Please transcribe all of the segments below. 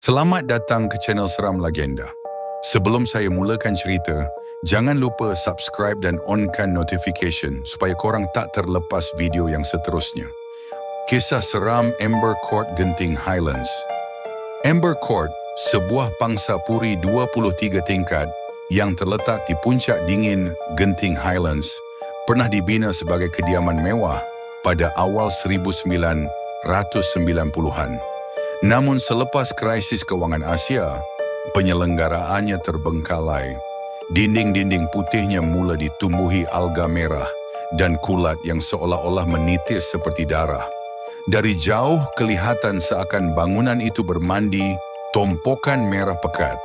Selamat datang ke channel Seram Legenda. Sebelum saya mulakan cerita, jangan lupa subscribe dan onkan notification supaya korang tak terlepas video yang seterusnya. Kisah seram Amber Court Genting Highlands. Amber Court, sebuah pangsa puri 23 tingkat yang terletak di puncak dingin Genting Highlands, pernah dibina sebagai kediaman mewah pada awal 1990-an. Namun selepas krisis kewangan Asia, penyelenggaraannya terbengkalai. Dinding-dinding putihnya mula ditumbuhi alga merah dan kulat yang seolah-olah menitis seperti darah. Dari jauh kelihatan seakan bangunan itu bermandi tompokan merah pekat.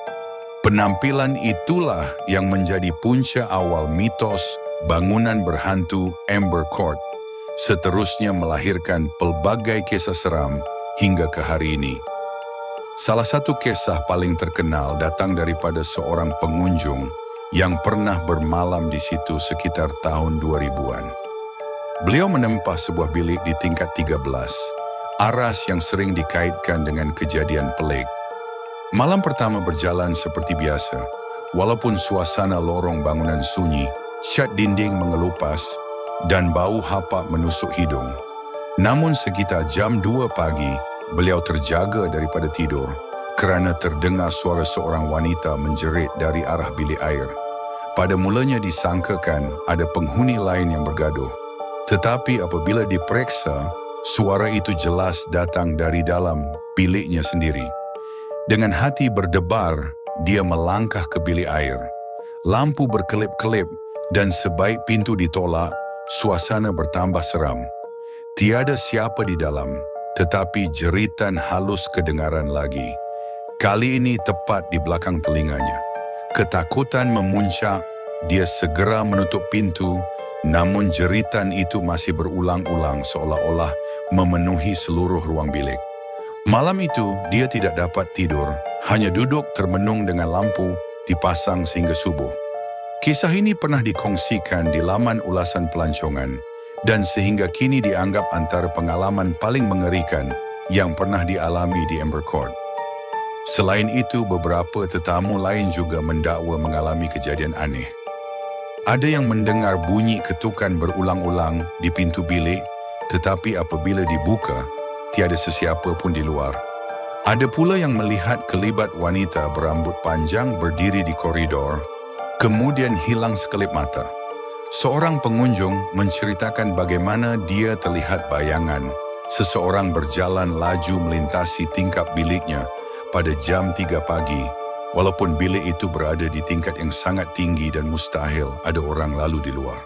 Penampilan itulah yang menjadi punca awal mitos bangunan berhantu Amber Court, seterusnya melahirkan pelbagai kisah seram hingga ke hari ini. Salah satu kisah paling terkenal datang daripada seorang pengunjung yang pernah bermalam di situ sekitar tahun 2000-an. Beliau menempah sebuah bilik di tingkat 13, aras yang sering dikaitkan dengan kejadian pelik. Malam pertama berjalan seperti biasa, walaupun suasana lorong bangunan sunyi, cat dinding mengelupas, dan bau hapak menusuk hidung. Namun sekitar jam 2 pagi, beliau terjaga daripada tidur kerana terdengar suara seorang wanita menjerit dari arah bilik air. Pada mulanya disangkakan ada penghuni lain yang bergaduh. Tetapi apabila diperiksa, suara itu jelas datang dari dalam biliknya sendiri. Dengan hati berdebar, dia melangkah ke bilik air. Lampu berkelip-kelip dan sebaik pintu ditolak, suasana bertambah seram. Tiada siapa di dalam, tetapi jeritan halus kedengaran lagi. Kali ini tepat di belakang telinganya. Ketakutan memuncak, dia segera menutup pintu, namun jeritan itu masih berulang-ulang seolah-olah memenuhi seluruh ruang bilik. Malam itu, dia tidak dapat tidur, hanya duduk termenung dengan lampu dipasang sehingga subuh. Kisah ini pernah dikongsikan di laman ulasan pelancongan, dan sehingga kini dianggap antara pengalaman paling mengerikan yang pernah dialami di Amber Court. Selain itu, beberapa tetamu lain juga mendakwa mengalami kejadian aneh. Ada yang mendengar bunyi ketukan berulang-ulang di pintu bilik, tetapi apabila dibuka, tiada sesiapa pun di luar. Ada pula yang melihat kelibat wanita berambut panjang berdiri di koridor, kemudian hilang sekelip mata. Seorang pengunjung menceritakan bagaimana dia terlihat bayangan seseorang berjalan laju melintasi tingkap biliknya pada jam 3 pagi, walaupun bilik itu berada di tingkat yang sangat tinggi dan mustahil ada orang lalu di luar.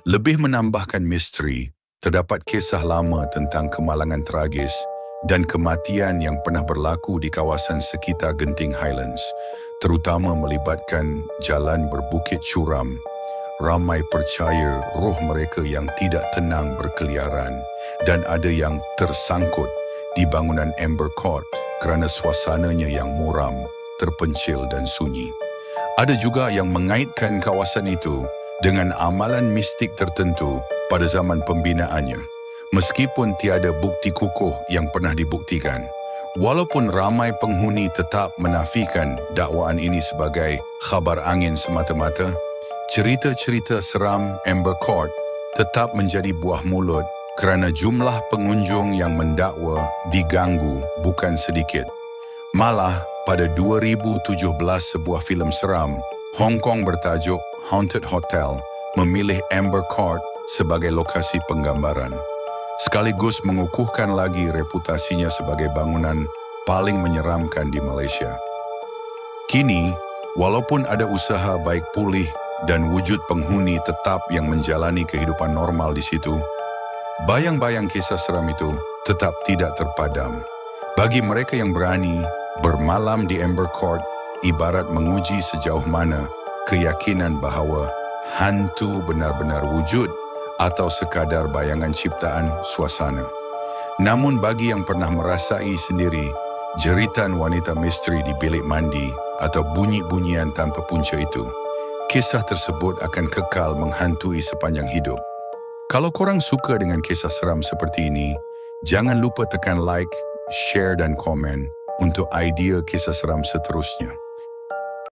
Lebih menambahkan misteri, terdapat kisah lama tentang kemalangan tragis dan kematian yang pernah berlaku di kawasan sekitar Genting Highlands, terutama melibatkan jalan berbukit curam. Ramai percaya roh mereka yang tidak tenang berkeliaran dan ada yang tersangkut di bangunan Amber Court kerana suasananya yang muram, terpencil dan sunyi. Ada juga yang mengaitkan kawasan itu dengan amalan mistik tertentu pada zaman pembinaannya, meskipun tiada bukti kukuh yang pernah dibuktikan. Walaupun ramai penghuni tetap menafikan dakwaan ini sebagai khabar angin semata-mata, cerita-cerita seram Amber Court tetap menjadi buah mulut kerana jumlah pengunjung yang mendakwa diganggu bukan sedikit. Malah, pada 2017 sebuah filem seram Hong Kong bertajuk Haunted Hotel memilih Amber Court sebagai lokasi penggambaran, sekaligus mengukuhkan lagi reputasinya sebagai bangunan paling menyeramkan di Malaysia. Kini, walaupun ada usaha baik pulih dan wujud penghuni tetap yang menjalani kehidupan normal di situ, bayang-bayang kisah seram itu tetap tidak terpadam. Bagi mereka yang berani, bermalam di Amber Court ibarat menguji sejauh mana keyakinan bahawa hantu benar-benar wujud atau sekadar bayangan ciptaan suasana. Namun bagi yang pernah merasai sendiri jeritan wanita misteri di bilik mandi atau bunyi-bunyian tanpa punca itu, kisah tersebut akan kekal menghantui sepanjang hidup. Kalau korang suka dengan kisah seram seperti ini, jangan lupa tekan like, share dan komen untuk idea kisah seram seterusnya.